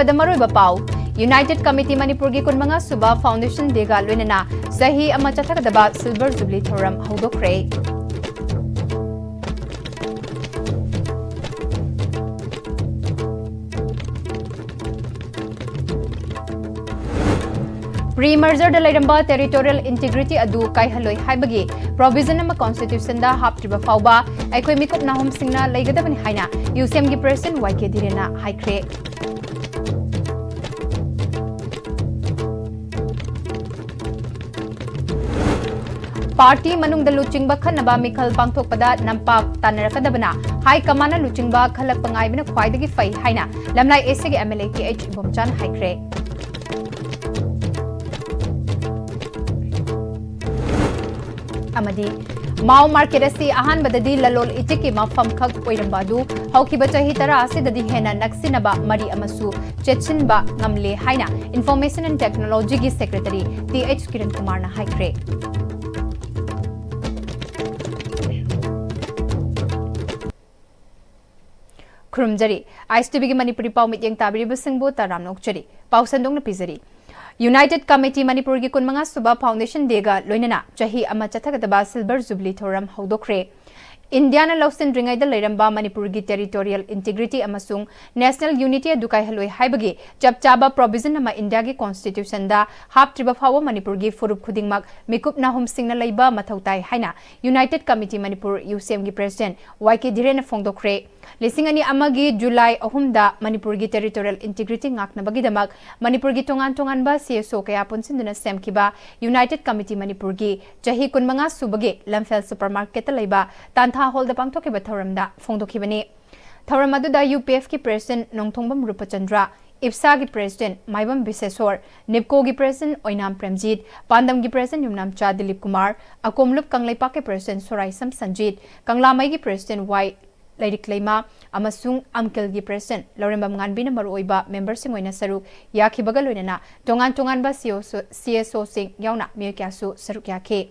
ꯑꯍꯥꯟꯕꯗ ꯃꯔꯨꯑꯣꯏꯕ ꯄꯥꯎ ꯌꯨꯅꯥꯏꯇꯦꯗ ꯀꯃꯤꯇꯤ ꯃꯅꯤꯄꯨꯔꯒꯤ 15 ꯁꯨꯕ ꯐꯥꯎꯟꯗꯦꯁꯟ ꯗꯦꯒ ꯂꯣꯏꯅꯅ ꯆꯍꯤ ꯑꯃ ꯆꯠꯊꯒꯗꯕ ꯁꯤꯜꯚꯔ ꯖꯨꯕꯤꯂꯤ ꯊꯧꯔꯝ ꯍꯧꯗꯣꯛꯈ꯭ꯔꯦ꯫ Pre-merger leiramba territorial integrity adu kaihaloi haibagi provision ama constitution da haptriba fauba aikoi mikup nahum singna leigadabani haina UCM gi president YK Dhirena haikre। Party manungda luchingba khanaba mikhal pangthokpada nampak tanarakadabana high command luchingba khalak pangaibina khwaidagi fai haina lamlai AC gi MLA KH Bomchan haikre। amadi Mao market asi ahan badadi lalol itiki mafam khak oirambadu haukiba chahi tara asidadi hena naksinaba mari amasu chechinba ngamle haina Information and Technology gi Secretary TH Kiran Kumar na haikre। Khurumjari Ipm-Istv gi Manipuri pau mityeng tabiriba singbu taram nokchari pau sandong na pizari United Committee Manipur gi 15 suba Foundation Dega loinana chahi ama chathagadaba Silver Jubilee Thoram haudokhre। Indiana Lawson Ringaida Leiramba Manipur gi Territorial Integrity amasung National Unity adukai haloi haibagi chapchaba provision ama India gi Constitution da haptriba phawa Manipur gi furup khudingmak mikup nahum singna leiba mathautai haina United Committee Manipur UCM gi President YK Dhirena phongdokhre। Lisingani amagi July 3 da Manipur gi Territorial Integrity ngaknabagi damak Manipur gi tongan ba CSO kaya punsinduna semkiba United Committee Manipur gi chahi 15 subagi Lamfel Supermarket leiba tantha hall da pangthokiba thoramda phongdokhibani thoram aduda UPF ki President Nongthongbam Rupachandra IPSA ki President Maibam Biseswar NIPCO ki President Oinam Premjit Pandam ki President Yumnam Cha Dilip Kumar Akomlup Kanglaipa ki President Soraisam Sanjit Kanglamai ki President Y Lairik Leima amasung Amkel gi President Lorembam Nganbina maruoiba member sing oina saruk yakhibaga loinana tongan ba CSO sing yauna miyakyasu saruk yakhe।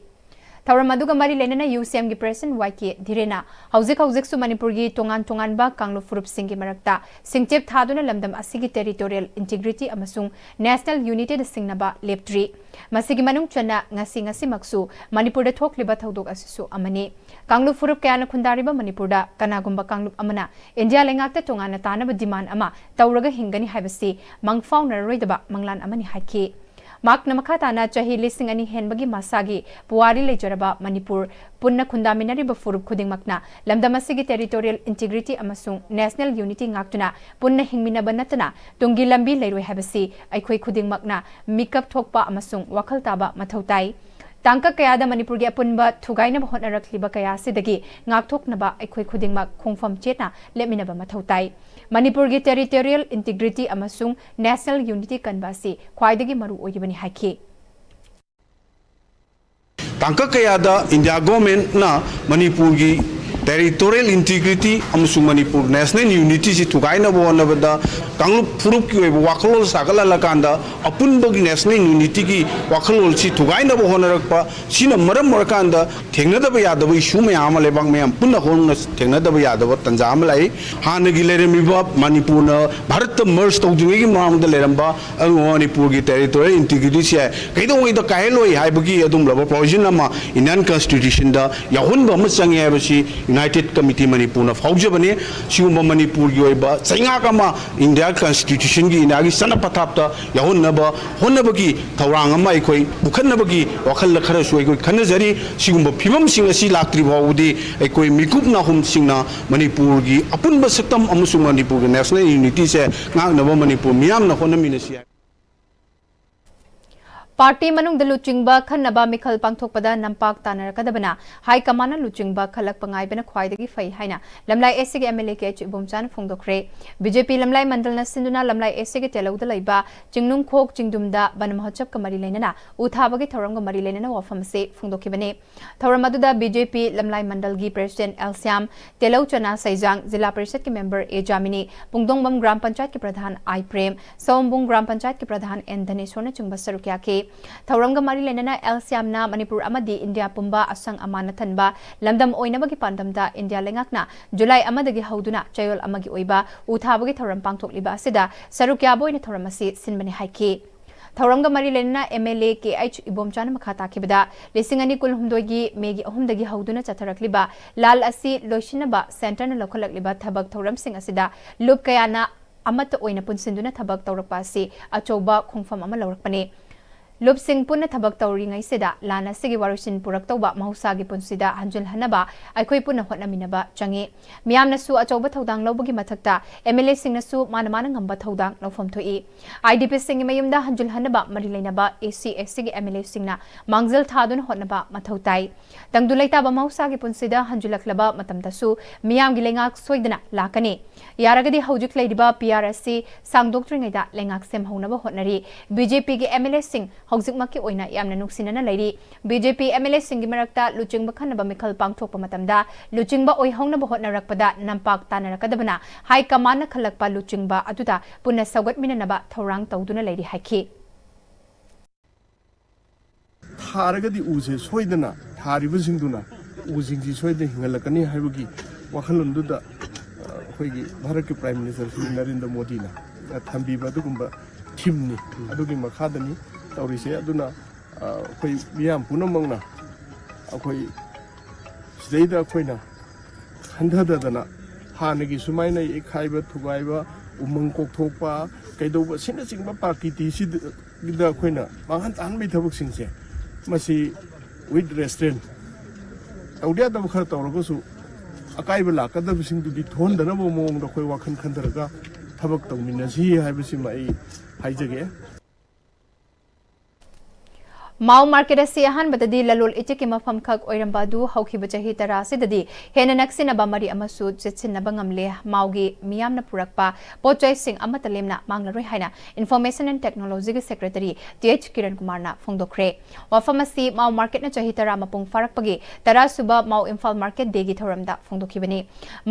Thoram aduga mari lenana UCM gi President YK Dhirena hauzik su Manipur gi tongan ba kanglu furup sing gi marakta singchep thaduna lamdam asigi territorial integrity amasung national unity da singnaba leptri masigi manung chana ngasi maksu Manipur da thokliba thodok asisu amani kanglu furup kayana khundariba Manipur da kanagumba kanglu amana India lengakta tongana tanaba demand ama tawraga hingani haibasi mangfau naroidaba manglan amani haiki। Mak namakatana chahi listing ani henbagi masagi puari lejaraba Manipur punna khundaminari ba furup khuding makna lamdamasigi territorial integrity amasung national unity ngaktuna punna hingmina banatana tungi lambi leiroi habasi aikhoi khuding makna mikap thokpa amasung wakhal taba mathautai tangka kayada Manipur gi apunba thugaina bahona rakliba kaya sidagi ngakthoknaba aikhoi khudingmak khongfam chetna leminaba mathautai Manipur gi territorial integrity amasung national unity kanbasi khwaidagi maru oigibani haikhe। tangka kayada India government na Manipur gi territorial integrity amasung Manipur national unity si thugaina bahona bada kanglu furup ki oiba wakhalol sagala lakanda apunbagi national unity gi wakhalol si thugaina bahona rakpa sina maram marakanda thengnadaba yadaba issue mayam lebang mayam punna honna thengnadaba yadaba tanja amalai hanagi leremiba Manipur na Bharat merge tawdingi mamda leramba Manipur gi territorial integrity si kaidong ida kaheloi haibagi adum laba provision ama Indian Constitution da yahunba ama changi habasi United Committee Manipur na faujabane sigumba Manipur gi oiba chainga kama India Constitution gi India gi sana pathapta yahunaba honnabagi thawrang ama ikoi bukhanabagi wakhal khara su ikoi khanajari sigumba phimam sing asi laktri bawudi ikoi mikup na hum singna Manipur gi apunba saktam amusung Manipur gi national unity se ngangnaba Manipur miyam na honnaminasi। Party manung da luchingba khanaba mikhal pangthokpada nampak tanarakadabana high command luchingba khalak pangaibena khwaidagi fai haina lamlai SC gi MLA KH Bomchan phongdokhre। BJP lamlai mandal na sinduna lamlai SC gi telauda laiba jingnung khok jingdumda banamahachap kamari leinana uthabagi thoramga mari leinana wafam se phongdokhibane। thoram aduda BJP lamlai mandal gi President Elsiam Telau Chana Saijang Zilla Parishad ki member A Jamini Pungdongbam Gram Panchayat ki Pradhan I Prem Sombung Gram Panchayat ki Pradhan N Dhaneswar na chungba saruk yakhe। थौरमगा मरी लेना एलसीएमना Manipur अमदी India पुंबा असंग अमाना थनबा लमदम ओइनबगी पांदमदा India लेंगाकना जुलाई अमदगी हौदुना चयोल अमगी ओइबा उथाबगी थौरम पांगथोकलिबा असिदा सरुक याबो ओइना थौरम असि सिनबने हाइकी थौरमगा मरी लेना MLA KH इबोमचाना मखा ताखिबदा लिसिंग अनि कुलहुमदोगी Maggi अहुमदगी हौदुना चथरकलिबा लाल असि लोइसिनबा सेंटरना लखलकलिबा थबक थौरम सिंग असिदा लुप कयाना अमत ओइना पुनसिंदुना थबक तौरकपा असि अचौबा खोंफम अमा लौरकपने लुप सिंह पुनः थबक तौरींगै सिदा लाना सिगी वारुसिन पुरक्तौबा महौसागी पुनसिदा हंजुल हनबा अखोई पुनः होटनमिनबा चंगे मियामनसु अचौबा थौदांग लौबगी मथक्ता MLA सिंगनसु मानमाना ngamba थौदांग लौफम थोई IDP सिंग मयुमदा हंजुल हनबा मरि लेनबा AC SC गी MLA सिंगना मांगजल थादुन होटनबा मथौताई तंगदुलैताबा महौसागी पुनसिदा हंजुलक्लबा मतमदसु मियामगी लेंगाक सोइदना लाकने यारगदी हौजुक लैदिबा PRSC सांगदोक्ट्रिंगैदा लेंगाक सेमहौनबा होटनरी BJP गी MLA सिंग हौजिकमक्की ओइना यामना नुक्सिनना लैरी BJP MLA सिंगी मरक्ता लुचिंगबा खनबा मिखल पांगथोकपा मतमदा लुचिंगबा ओइहौनबा होटनरकपदा नंपाक तानरकदबना हाई कमांडना खलकपा लुचिंगबा अदुदा पुनः सौगतमिननबा थौरांग तौदुना लैरी हाइखी थारगदी उसे सोइदना थारिबसिंगदुना उजिंगजी सोइदे हिंगलकनी हाइबगी वखलुंदुदा अखोइगी भारत के प्राइम मिनिस्टर श्री नरेंद्र मोदी ना थंबीबा दुगुंबा थीमनी अदुगी मखादनी तौरीसे अदुना अखोइ मियाम पुनमंगना अखोइ सिदैदा अखोइना खंधददना हानगी सुमाइना एखाइबा थुगाइबा उमंग कोकथोकपा कैदौबा सिना सिंगबा पार्टी सिदा अखोइना मांगन तानबै थबकसिंगसे मसी विथ रेस्टोरेंट तौदियादब खर तौरगसु अकाइबा लाकदबसिंगदुदि थोनदनबो मोंगदा अखोइ वाखन खंदरगा थबक तौमिनसी हाइबसिमा आई हाइजगे माउ मार्केट असी अहानबददी ललोल इटिकी मफम खक ओइरंबादु हौखिबा चाही तरा सिददी हेना नक्सिनबा मरी अमसु चितसिनबा ngamle माउगी मियामना पुरकपा पोचै सिंग अमत लेमना मांगलरोय हाइना इन्फॉर्मेशन एंड टेक्नोलॉजी के सेक्रेटरी TH किरण कुमार ना फोंदोखरे वफम असी माउ मार्केट ना चाही तरा मपुंग फारकपगी तरा सुबा माउ इम्फाल मार्केट देगी थौरमदा फोंदोखिबनी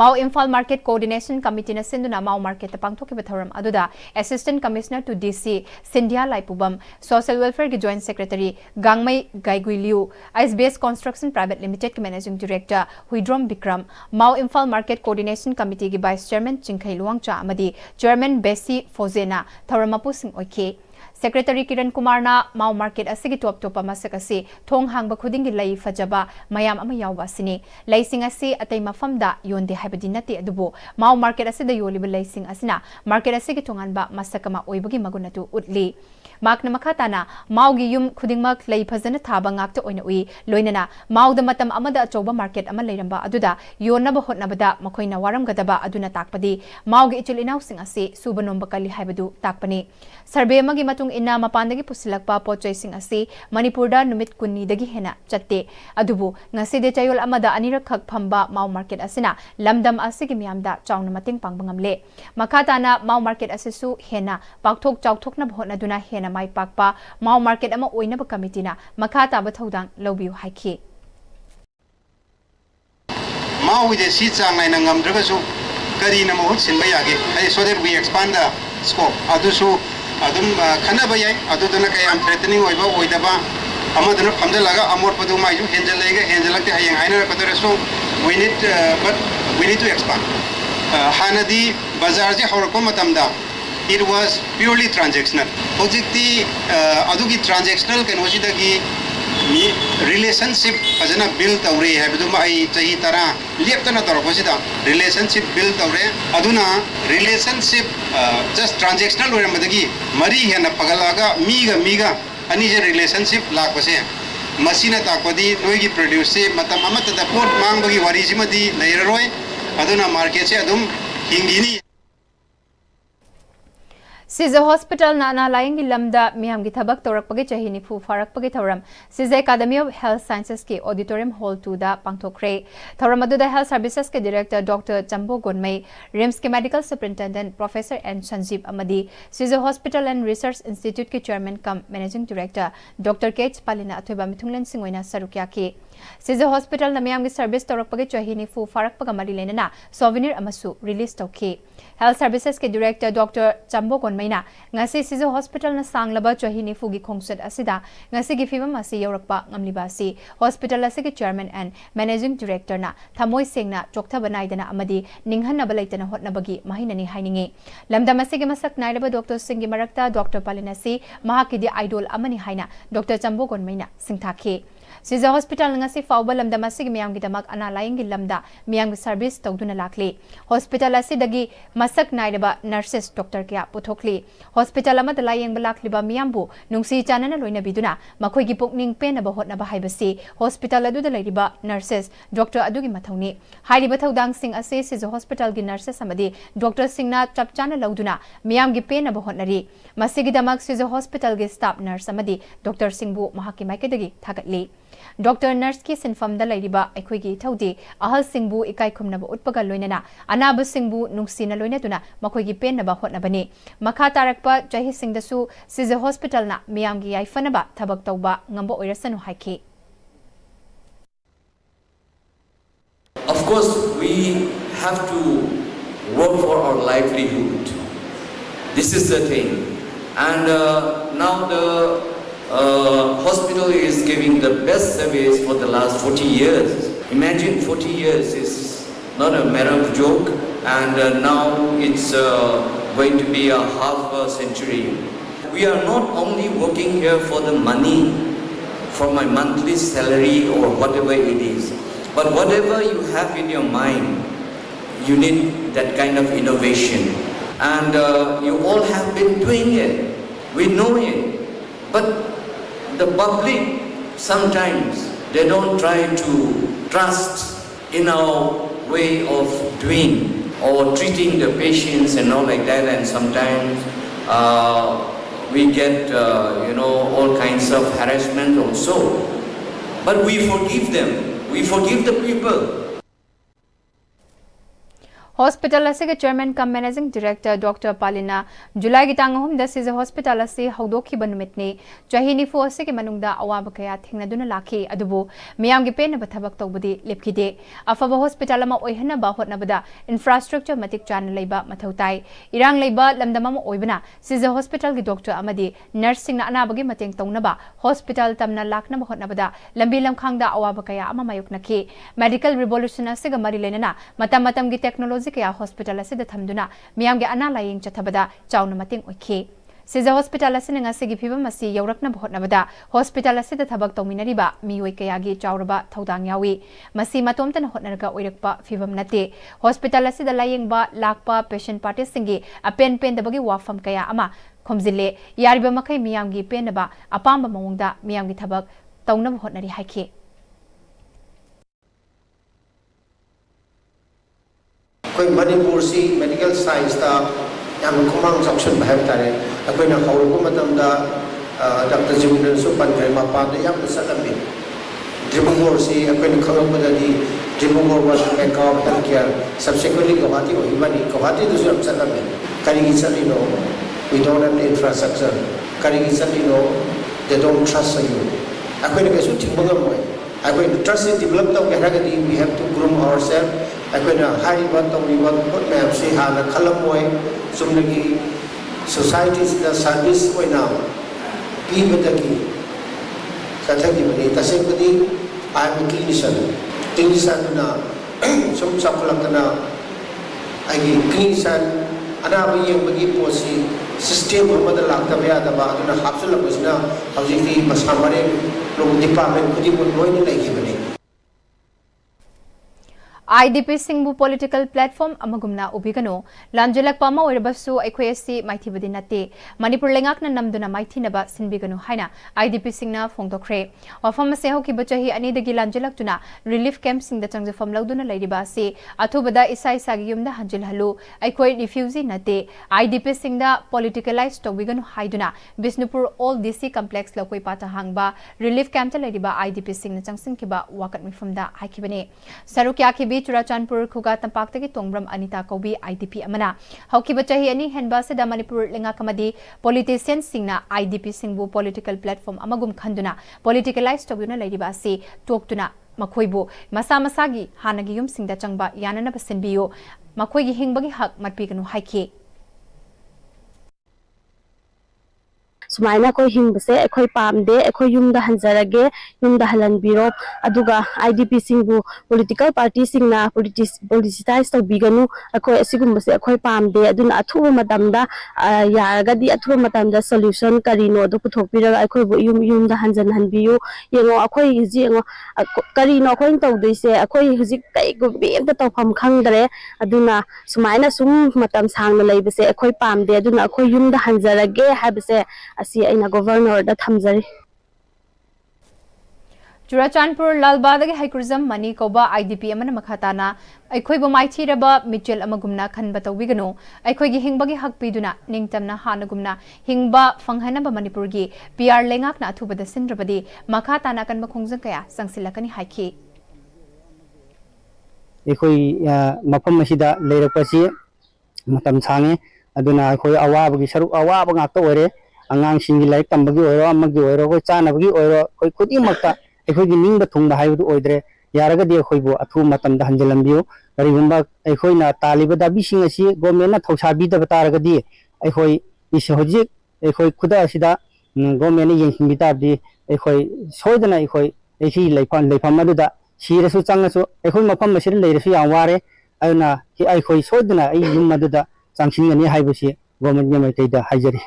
Mao Imphal market coordination committee ना सिंदुना माउ मार्केट पांगथोखिबा थौरम अदुदा assistant commissioner to DC Sindhiya Laipubam social welfare की जॉइंट सेक्रेटरी गांगमई गाइगुइलिउ SBS कंस्ट्रक्शन प्राइवेट लिमिटेड के managing director Huidrom Vikram Mao Imphal market coordination committee की वाइस चेयरमैन चिंखै लुवांगचा अमदी चेयरमैन बेसी फोजेना थौरमपु सिंह ओइखे सेक्रेटरी किरण कुमार ना माउ मार्केट असिगी टॉप टॉप मसक असि थोंग हांगबा खुदिंगी लई फजबा मयाम अमा यावबा सिनी लईसिंग असि अतै मफमदा योंदे हाइबदि नति अदुबो माउ मार्केट असिदा योलिबा लईसिंग असिना मार्केट असिगी तोंगानबा मसकमा ओइबगी मगुनतु उतली माकना मखाताना माउगी युम खुदिंगमक लई फजना थाबा ngakta oina ui loinana mauda matam amada achoba market ama leiramba aduda yonaba hotnabada makoina waramgadaba aduna takpadi maugi ichil inau sing ase subanomba kali haibadu takpani survey amagi matung ina mapandagi pusilakpa pochai sing ase manipurda numit kunni dagi hena chatte adubu ngasi de chayol amada anirak khak phamba mau market asina lamdam asigi miamda chauna mating pangbangamle makhatana mau market asesu hena pakthok chauthokna bhotnaduna hena mai pakpa mau market ama oinaba committee na makata ba thodang lobiu haiki mau ide si chang nai na ngamdraga su kari na mahut sinba yage ai so that we expand the scope adu su adum khana ba yai adu dana kay am threatening oiba oidaba amadana phamda laga amor padu mai ju henjalakte hayang aina kadare so we need to expand hanadi bazar je horko matamda it was purely transactional hojikti adugi transactional kenosidagi mi relationship ajana build tawre habdu mai chahi tara leptana torposida relationship build tawre aduna relationship just transactional oiramadagi mari hena pagalaga miga ani je relationship lakpase masina takpadi noigi produce se matam amata da port mangbagi wari simadi leiraroi aduna market se adum hingini Siza Hospital na analayang lamda miyam gi thabak torakpagi chahi nifu farakpagi thoram Siza Academy of Health Sciences ke Auditorium Hall 2 da pangthokre thoram aduda Health Services ke Director Dr. Chambo Gonmai RIMS ke Medical Superintendent Professor N. Sanjeev Amadi Siza Hospital and Research Institute ke Chairman cum Managing Director Dr. K. Palina athoiba mithunglen singoina sarukya ke Siza Hospital na miyam gi service torakpagi chahi nifu farakpaga mari lenana souvenir amasu release tokhe Health Services ke Director Dr. Chambo Gonmai maina ngasi sizo hospital na sanglaba chahi nifu gi khongsat asida ngasi gi fibam asi yorakpa ngamliba si hospital asigi chairman and managing director na thamoi sengna chokta banaidana amadi ninghanna balaitana hotnabagi mahinani hainingi lamdam asigi masak nairaba doctor singi marakta Dr. Palinasi mahakidi idol amani haina Dr. Chambogon maina singthakhe Siza hospital ngasi fawba lamda masig miyam gi damak ana laing gi lamda miyam gi service tawduna lakli hospital asi dagi masak nairaba nurses doctor kya puthokli hospital ama dalayeng balakli ba miyam bu nungsi chanana loina biduna makhoi gi pukning pen ba hotna ba haibasi hospital adu da lairiba nurses doctor adu gi mathawni hairiba thawdang sing ase siza hospital gi nurses amadi doctor singna chapchana lauduna miyam gi pen ba hotnari masigi damak siza hospital gi staff nurse amadi doctor singbu mahaki maikadagi thagatli Dr. Nurse ki sinfam da lairiba aikhoigi thaudi ahal singbu ikai khumnaba utpaga loinana anaba singbu nungsina loinatuna makhoigi pennaba hotnabani makha tarakpa jahi singdasu siza hospital na miyamgi yaifanaba thabak tawba ngamba oirasanu haiki Of course we have to work for our livelihood. This is the thing, and now the hospital is giving the best service for the last 40 years. Imagine 40 years is not a matter of joke, and now it's going to be a half a century. We are not only working here for the money, for my monthly salary or whatever it is, but whatever you have in your mind, you need that kind of innovation. And you all have been doing it. We know it. But the public, sometimes, they don't try to trust in our way of doing or treating the patients and all like that, and sometimes we get, all kinds of harassment also. But we forgive them. We forgive the people. Hospital asige chairman cum managing director Dr. Palina July gi tangahum da siza hospital ase hawdokhi banumitni chahi nifu asige manungda awaba kaya thingnaduna lakhi adubu miyam gi pen bathabak tawbudi lepkhide afaba hospital ama oihana ba hotnabada infrastructure matik chan leiba mathautai irang leiba lamdama ma oibana siza hospital gi doctor amadi nursing na anabagi mateng tawnaba hospital tamna lakna ba hotnabada lambi lamkhangda awaba kaya ama mayuknaki medical revolution asige mari lenana matam matam gi technology kaya hospital asida thamduna miyam ge ana laying chathabada chauna mating oikhe siza hospital asina ngasi gi phibam asi yaurakna bhotnabada hospital asida thabak tawminari ba miyoi kaya gi chauraba thodang yawi masi matomtana hotnarga oirakpa phibam nate hospital asida laying ba lakpa patient party singi apen pen dabagi wafam kaya ama khomjile yariba makai miyam gi penaba apamba mawungda miyam gi thabak tawna bhotnari haikhe Manipur si medical science ta yam khomang section bahab tare akoina hawru matam da Dr. Jimden so pan kai ma pa da yam salam bi Dimongor si akoina khawang da di Dimongor was make up and care subsequently Guwahati or Himani Guwahati to some salam bi Karigi Salino we don't have the infrastructure Karigi Salino they don't trust you akoina kesu thingmagam moi akoina trust in develop ta haragadi we have to groom ourselves akoina hariba tawriba pot map se hana khalamoi sumnagi societies the service oina pibadagi sathagi bani tasepadi I am a clinician na sum sakulakana agi clinician anabi yembagi posi system amada lakta ya daba aduna hapsulabasna hawjiki masamare log department khudi mo loina lagi bani IDP Singbu political platform amagumna ubigano lanjelak pama oirabasu aikhoi maithibadi nate Manipur lengak na namduna maithinaba sinbigano haina IDP Singna phongdokre wafam se hoki bachahi ani dagi lanjelak tuna relief camp sing da changje fam lauduna lairiba se athubada isai sagi yumda hanjil halu aikhoi refugee nate IDP Singda politicalized tobigano haiduna Bisnupur all DC complex lokoi pata hangba relief camp ta lairiba IDP Singna changsing kiba wakat mifamda haikibane sarukya kibi Churachandpur Khuga Tampakta ki Tongbram Anita Kobi IDP amana Haukiba chahi ani henba se da Manipur lenga kamadi politician singna IDP singbu political platform amagum khanduna politicalized tobuna lairiba se toktuna makhoibu masa masagi hanagi yum singda changba yanana basinbiyo makhoigi hingbagi hak matpiganu haike सुमाइना कोई हिंबसे एखोई पामदे एखोई युमदा हंजरगे युमदा हलनबिरो अदुगा आईडीपी सिंगबु पॉलिटिकल पार्टी सिंगना पॉलिटिसाइज तौबिगनु एखोई असिगुमबसे एखोई पामदे अदुना अथुबा मतमदा यारगदी अथुबा मतमदा सॉल्यूशन करिनो दु पुथोकपिरगा एखोई युमदा हंजन हनबियु येंगो अखोई हिजिंगो करिनो अखोई तौदैसे अखोई हिजिक कई बेंता तौफम खंगदरे अदुना सुमाइना सुम मतम सांगना लैबसे अखोई पामदे अदुना अखोई युमदा हंजरगे हाबसे असी अइना गवर्नर दा थमजरी चुराचानपुर लालबाद हाइकुरजम मनी कौबा आईडीपी अमन मखाताना अखोइबो माइथीरबा मिचेल अमगुमना खनबा तौबिगनो अखोइगी हिंगबगी हकपीदुना निंगतमना हानगुमना हिंगबा फंगहनबा मणिपुरगी पीआर लेंगाकना अथुबदा सिंद्रबदी मखाताना कनबा खोंजंग कया संसिलकनी हाइखी अखोई मफम असिदा लेरपसी मतम सांगे अदुना अखोई अवाबगी सरुक अवाब गाक्ता ओरे अंगांसिंगी लाइक तंबगी ओरो अमगी ओरो कोई चानबगी ओरो कोई खुदिमक्ता अखोई निंग थुंग हाइबदु ओइद्रे यारगदी अखोइबो अथु मतमदा हंजलंबियो करिगुंबा अखोइना तालिबदा बिसिंग असि गवर्नमेंटना थौसाबीदब तारगदी अखोई इस होजिक अखोई खुदा असिदा गवर्नमेंटना येंसिंबिताबदी अखोई सोइदना अखोई एसी लेफम अदुदा सिरसु चंगसु अखोई मफम असिद लेरसु याम वारे अदुना अखोई सोइदना अई युम अदुदा चांसिंगनी हाइबसि गवर्नमेंट मैतैदा हाइजरी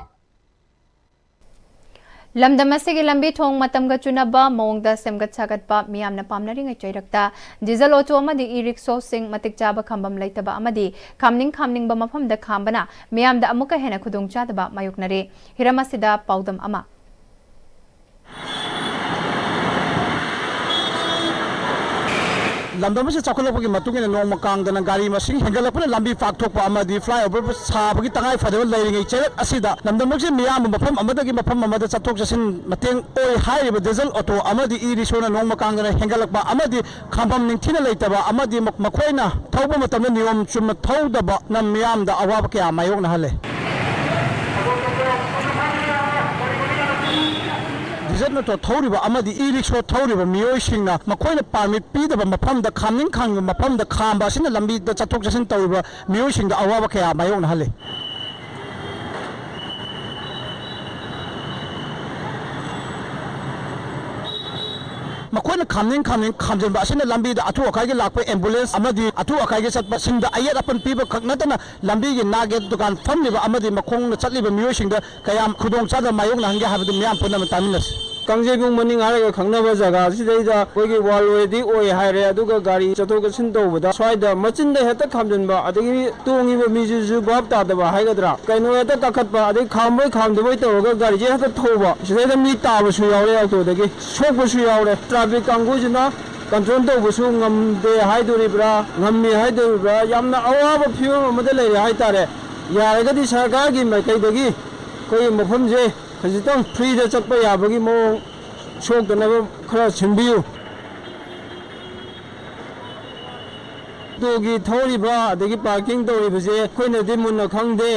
लमदम असिगी लंबी थोंग मतमगा चुनबा मौंगदा सेमगत सागतपा मियामना पामनरिंग चैरक्ता डीजल ऑटो अमदी ई रिक्शो सिंग मतिक चाबा खंबम लैतबा अमदी खामनिंग मफमदा खामबना मियामदा अमुका हेना खुदोंग चादबा मायोकनरे हिरम असिदा पाउदम अमा लंदम से चौखलपकी नोम कांगदना गाड़ी मसिंग हेंगलपना लंबी पाकथोकपा अमदी फ्लाईओवर साबगी तंगाई फदब लैरिंगै चैरक असिदा लंदम से मियाम मफम अमदगी मफम अमद चथोक चसिन मतेंग ओय हाइब डीजल ऑटो अमदी ई रिक्शोना नोम कांगदना हेंगलपा अमदी खांबम निंथिना लैतबा अमदी मखोइना थौबा मतमना नियम चुम थौदबा न मियामदा अवाब कया मायोकना हले डीजल ऑटो थौरिबा अमदी ई रिक्शो थौरिबा मियोइसिंगना मखोइना परमिट पीदबा मफमदा खामनिंग खांग मफमदा खांबा सिना लंबीदा चथोक चसिन तौरिबा मियोइसिंगदा अवाब कया मायोकना हले मखोइना खामनिंग खामजनबा असिना लंबीदा अथु अखाइगे लाकपा एम्बुलेंस अमदी अथु अखाइगे चटपा सिंगदा अयत अपन पीबा खकनतना लंबीगे नागे दुकान फमलिबा अमदी मखोंगना चटलिबा मियोइसिंगदा कयाम खुदोंग चादा मायोकना हंगे हाबदु मियाम पुनम तामिनस कांजेबुंग मनिंग हारगा खंगनबा जगह सिदैदा कोइगे वालवेदी ओय हायरे अदुगा गाड़ी चथोक चसिन तौबदा स्वाइदा मचिनदा हेता खामजनबा अदगी तोंगिबा मिजुजु बाप तादबा हायगदरा कैनो हेता कखतबा अदगी खामबोय खामदबोय तौरगा गाड़ी जे हेता थौबा सिदैदा मी ताबसु यावरे ऑटोदगी सोकबसु यावरे ट्रैफिक कांगुजना कंट्रोल तौबसु ngamde haiduribra ngammi haiduribra yamna awaba फिवम अमदा लेरे हायतारे यारगदी सरकारगी माइकैदगी कोई मफमजे खजितंग फ्री दा चटपा याबगी मो सोकदनबा खरा सिंबियु तोगी थौरिबा अदगी पार्किंग तौरिबजे कोइनदि मुन्ना खंगदे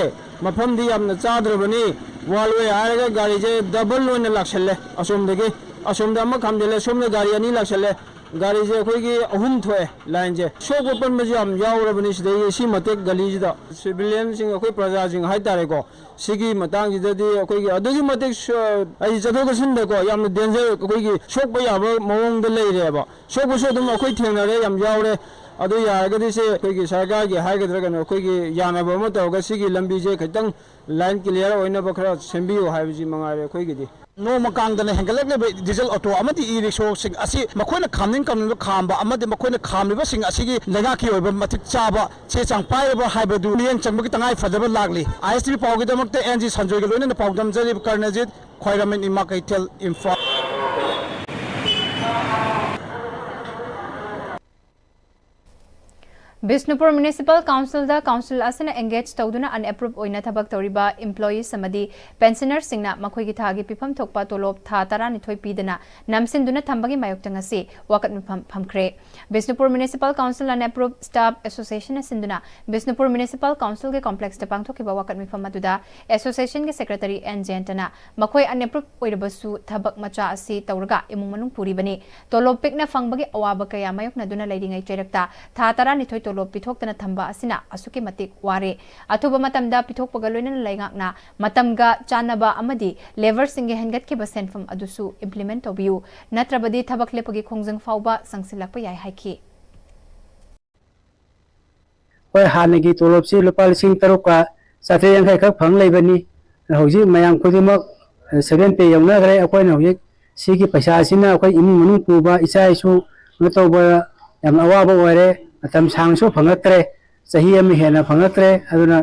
मफमदि यामना चाद्रबनी वालवे हारगा गाड़ी जे डबल लोइन लाक्सले असोमदा अमा खामदेले सोमना गाड़ी अनि लाक्सले गाड़ी जे अखोइगी अहुम थोए लाइन जे सोक ओपन मजाम यावरबनी सिदे सी मतेक गली जिदा सिविलियन सिंग अखोइ प्रजा सिंग हाइतारे को सिगी मतंग जिददी अखोइगी अदुगी मतेक आई जदोग सिंदे को याम डेंजर अखोइगी सोक याब मवंग द लेरेबा सोकसो दम अखोइ थेंगनारे याम यावरे अदु यारगदी से अखोइगी सरकार गी हाइगद्रगन अखोइगी यानबा म तौगा सिगी लंबी जे खतंग लाइन क्लियर ओइना बखरा सेंबियो हाइबजी मंगारे अखोइगी नोम कांगदना हेंगलकले डीजल ऑटो अमदी ई रिक्शो सिंग असि मखोइना खामनिंग खामबा अमदी मखोइना खामलिबा सिंग असिगी लेगाकी ओइबा मतिक चाबा चे चांग पाइबा हाइबदु मियन चंबगी तंगाई फदबा लागली आईएसटीवी पावगी दमकते एनजी संजोयगे लोइना पावदम जरिब कर्णजित खोइरामिन इमा कैथल इम्फा बिष्णुपुर म्युनिसिपल काउंसिल दा काउंसिल असना एंगेज तौदुना अनएप्रूव ओइना थबक तौरिबा एम्प्लॉयीज समदी पेंशनर सिंगना मखोइगी थागी पिफम थोकपा तोलोब था 12 पीदना नमसिनदुना थंबगी मायोक्तंग असि वाकत फमख्रे Bishnupur municipal council unapprove staff association सिंदुना बिष्णुपुर म्युनिसिपल काउंसिल के कॉम्प्लेक्स दा पांगथोकिबा वाकत मिफम अदुदा एसोसिएशन के सेक्रेटरी एन जेंटना मखोइ अनएप्रूव ओइरबसु थबक मचा असि तौरगा इमुंग मनुंग पुरीबनी तोलोब पिकना फंगबगी अवाब कया मायोक्नदुना लैरिंगै चैरक्ता था 12 tolop pithokna thamba asina asuki matik ware athuba matamda pithokpaga loinana laingakna matamga chanaba amadi lever singe hengat ki basenfam adusu implement tobiu natrabadi thabak lepagi khongjang fauba sangsilakpa yai haiki hoi hanagi tolop si lupa lising taruka sate yang kai khak phang leibani hauji mayam khodimak 7 pe yongna gare akoi na hauji sigi paisa asina akoi imung manung puba isa isu ngatoba yam awaba ware matam sangso phangatre sahi am hena phangatre aduna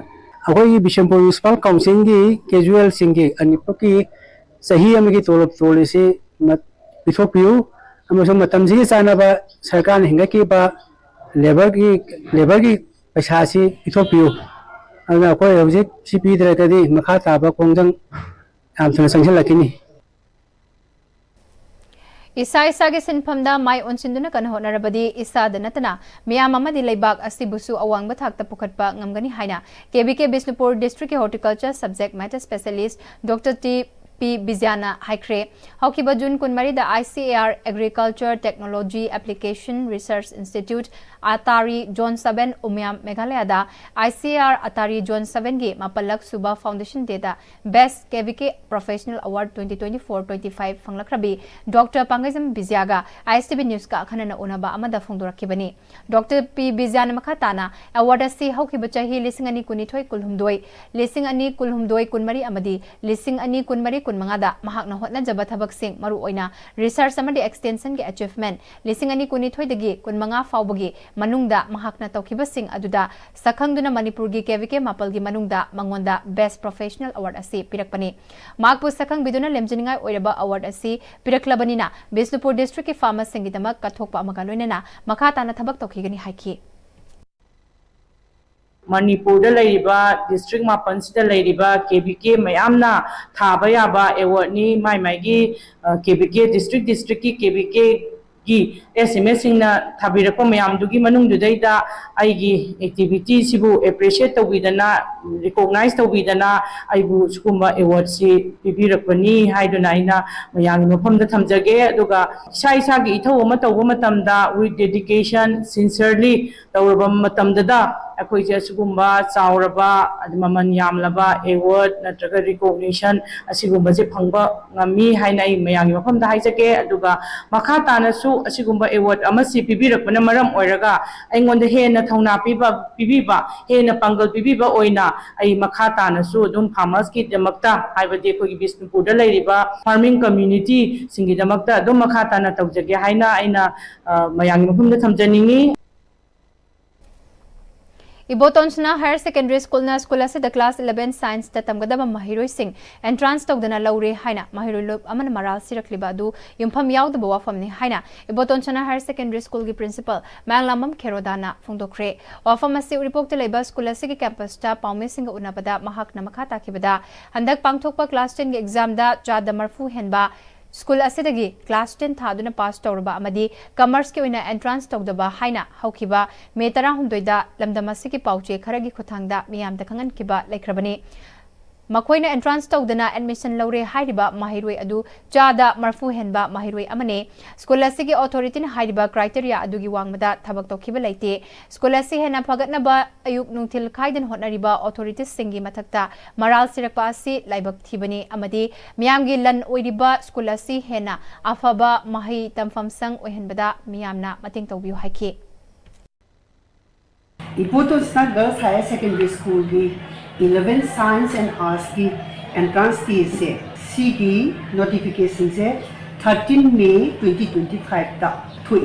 akoi Bishampur Municipal Council gi casual singi anipaki sahi am gi tolop tolisi mat pithopiu amasung matam ji sana ba sarkar hinga ki ba labor gi paisa si pithopiu aduna akoi hauji CP dre kadi makha ta ba kongjang am thana sangjal lakini Isa ge sinphamda mai onsinduna kan honarabadi isa danatana miyam amadi leibak asibusu awangba thakta pukhatpa ngamgani haina KBK Bisnupur District Horticulture Subject Matter Specialist Dr. P. Biziana Haikre Hokiba Jun Kunmari the ICAR Agriculture Technology Application Research Institute Atari John 7 Umyam Meghalaya da ICAR Atari John 7 gi Mapalak Suba Foundation Data Best KVK Professional Award 2024-25 Fanglakrabi Dr. Pangajam Biziaga ISTV News ka khanana unaba amada fongdorakibani Dr. P. Biziana Makhatana Award asi Hokiba chahi lisingani kunithoi kulhumdoi lisingani kulhumdoi kunmari amadi lisingani kunmari mangada mahakna hotna jaba thabak sing maru oina research amadi extension ge achievement lisingani kunithoi dagi kunmanga faubagi manungda mahakna taukiba sing aduda sakhangduna Manipur gi KVK mapal gi manungda mangonda best professional award asi pirakpani makpu sakhang biduna lemjiningai oiraba award asi piraklabanina Bisnupur district ki farmers singidama kathokpa amaga loinena makha tana thabak tokigani haiki Manipur district mapansida KBK mayamna thaba yaba award ni mai gi KBK district ki KBK gi SMS singna thabirakpa mayam dugi manung dudaida aigi activity sibu appreciate tawidana recognize tawidana aibu skumba award si pibirakpani haiduna ina mayang mafamda thamjage aduga isa gi ithau ama tawba matamda with dedication sincerely tawraba matamda akhoi je sugumba chauraba maman yamlaba award natraga recognition asigumba je phangba ngami haina ai mayang mafamda haijake aduga makha tanasu asigumba award amasi pibirakpana maram oiraga aingonda hena thauna pibiba hena pangal pibiba oina ai makha tanasu dum farmers ki damakta haibade khoi Bisnupur da leiriba farming community singi damakta dum makha tana tawjage haina aina mayang mafamda thamjaningi Ibotonsna Higher Secondary School na school ase the class 11 science ta tamgadaba mahiroi sing entrance tawdana laure haina mahiroi lob aman maral sirakliba du yumpham yaudaba wafamni haina Ibotonsna Higher Secondary School gi principal Manglamam Kherodana phongdokre wafam ase uripok te leba school ase gi campus ta paume sing unabada mahak na makha takibada handak pangthokpa class 10 gi exam da chada marfu henba School asidagi class 10 thaduna pass tawraba amadi commerce ke oina entrance tawdaba haina haukiba me tara humdoida lamdamasi ki pauche kharagi khuthangda miyam da khangan kiba laikhrabani makoina entrance tawdana admission laure hairiba mahiroi adu chada marfu henba mahiroi amane school asigi authority na hairiba criteria adugi wangmada thabak tokhiba laite school asi hena phagatna ba ayuk nungthil khaidan hotnariba authorities singi mathakta maral sirakpa asi laibak thibani amadi miyamgi lan oiriba school asi hena afaba mahi tamfam sang ohenbada miyamna mating tawbiu haiki Ibotonsna Girls Higher Secondary School की 11 Science and Arts की entrance की से C की notification से 13 May 2025 तक हुई।